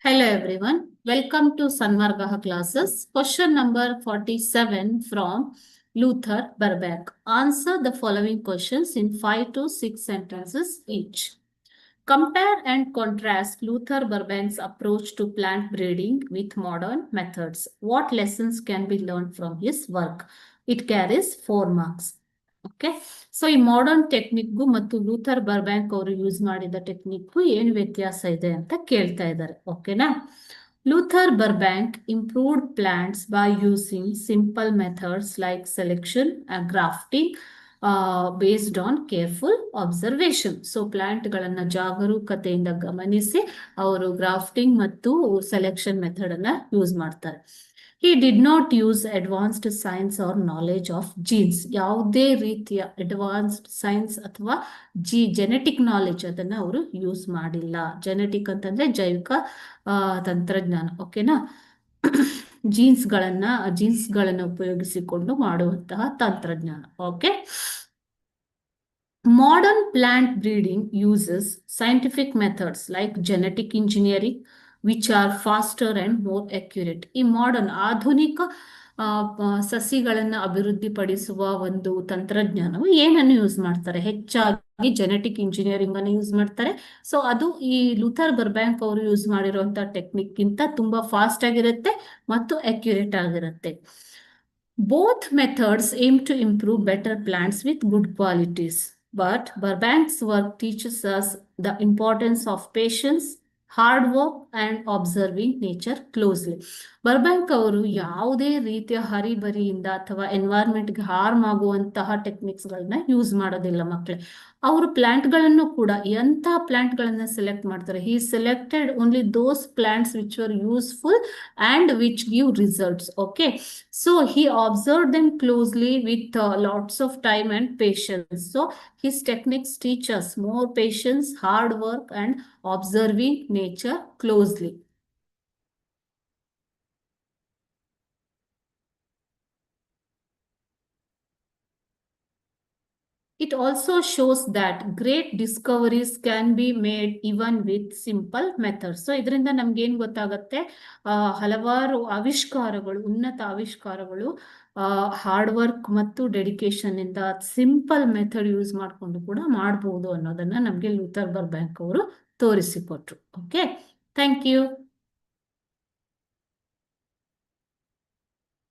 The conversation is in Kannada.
Hello everyone, welcome to Sanvargaha classes. Question number 47 from Luther Burbank. Answer the following questions in 5 to 6 sentences each. Compare and contrast Luther Burbank's approach to plant breeding with modern methods. What lessons can be learned from his work? It carries 4 marks. Okay so ಈ ಮಾಡರ್ನ್ ಟೆಕ್ನಿಕ್ಗೂ ಮತ್ತು ಲೂಥರ್ ಬರ್ಬ್ಯಾಂಕ್ ಅವರು ಯೂಸ್ ಮಾಡಿದ ಟೆಕ್ನಿಕ್ಗೂ ಏನು ವ್ಯತ್ಯಾಸ ಇದೆ ಅಂತ ಕೇಳ್ತಾ ಇದ್ದಾರೆ. ಓಕೆನಾ? Luther Burbank improved plants by using simple methods like selection grafting based on careful observation. So ಪ್ಲಾಂಟ್ಗಳನ್ನು ಜಾಗರೂಕತೆಯಿಂದ ಗಮನಿಸಿ ಅವರು ಗ್ರಾಫ್ಟಿಂಗ್ ಮತ್ತು ಸೆಲೆಕ್ಷನ್ ಮೆಥಡ್ ಅನ್ನ ಯೂಸ್ ಮಾಡ್ತಾರೆ. He did not use advanced science or knowledge of genes. ಯಾವುದೇ ರೀತಿಯ ಅಡ್ವಾನ್ಸ್ಡ್ ಸೈನ್ಸ್ ಅಥವಾ ಜೆನೆಟಿಕ್ ನಾಲೆಜ್ ಅದನ್ನ ಅವರು ಯೂಸ್ ಮಾಡಿಲ್ಲ. ಜೆನೆಟಿಕ್ ಅಂತಂದ್ರೆ ಜೈವಿಕ ತಂತ್ರಜ್ಞಾನ. ಓಕೆನಾ? ಜೀನ್ಸ್ಗಳನ್ನ ಉಪಯೋಗಿಸಿಕೊಂಡು ಮಾಡುವಂತಹ ತಂತ್ರಜ್ಞಾನ. Okay. Modern plant breeding uses scientific methods like genetic engineering, which are faster and more accurate. ಈ ಮಾಡರ್ನ್ ಆಧುನಿಕ ಸಸಿಗಳನ್ನು ಅಭಿವೃದ್ಧಿಪಡಿಸುವ ಒಂದು ತಂತ್ರಜ್ಞಾನವು ಏನನ್ನು ಯೂಸ್ ಮಾಡ್ತಾರೆ? ಹೆಚ್ಚಾಗಿ ಜೆನೆಟಿಕ್ ಇಂಜಿನಿಯರಿಂಗ್ ಅನ್ನು ಯೂಸ್ ಮಾಡ್ತಾರೆ. ಸೊ ಅದು ಈ ಲೂಥರ್ ಬರ್ಬ್ಯಾಂಕ್ ಅವರು ಯೂಸ್ ಮಾಡಿರುವಂತಹ ಟೆಕ್ನಿಕ್ ಗಿಂತ ತುಂಬಾ ಫಾಸ್ಟ್ ಆಗಿರುತ್ತೆ ಮತ್ತು ಅಕ್ಯುರೇಟ್ ಆಗಿರುತ್ತೆ. Both methods aim to improve better plants with good qualities. But Burbank's work teaches us the importance of patience, hard work and observing nature closely. Burbank ಅವರು ಯಾವುದೇ ರೀತಿಯ ಹರಿಬರಿಯಿಂದ ಅಥವಾ ಎನ್ವೈರ್ಮೆಂಟ್ಗೆ ಹಾರ್ಮ್ ಆಗುವಂತಹ ಟೆಕ್ನಿಕ್ಸ್ಗಳನ್ನ ಯೂಸ್ ಮಾಡೋದಿಲ್ಲ ಮಕ್ಕಳೇ. ಅವರು ಪ್ಲಾಂಟ್ಗಳನ್ನು ಕೂಡ ಎಂಥ ಪ್ಲಾಂಟ್ಗಳನ್ನ ಸೆಲೆಕ್ಟ್ ಮಾಡ್ತಾರೆ? He selected only those plants which were useful and which give results. Okay, so he observed them closely with lots of time and patience. So his techniques teach us more patience, hard work and observing nature closely. It also shows that great discoveries can be made even with simple methods. So ಇದರಿಂದ ನಮ್ಗೆ ಏನ್ ಗೊತ್ತಾಗತ್ತೆ? ಹಲವಾರು ಆವಿಷ್ಕಾರಗಳು, ಉನ್ನತ ಆವಿಷ್ಕಾರಗಳು ಹಾರ್ಡ್ ವರ್ಕ್ ಮತ್ತು ಡೆಡಿಕೇಶನ್ ಇಂದ ಸಿಂಪಲ್ ಮೆಥಡ್ ಯೂಸ್ ಮಾಡಿಕೊಂಡು ಕೂಡ ಮಾಡಬಹುದು ಅನ್ನೋದನ್ನ ನಮ್ಗೆ ಲೂಥರ್ ಬರ್ಬ್ಯಾಂಕ್ ಅವರು ತೋರಿಸಿಕೊಟ್ರು. Okay, thank you.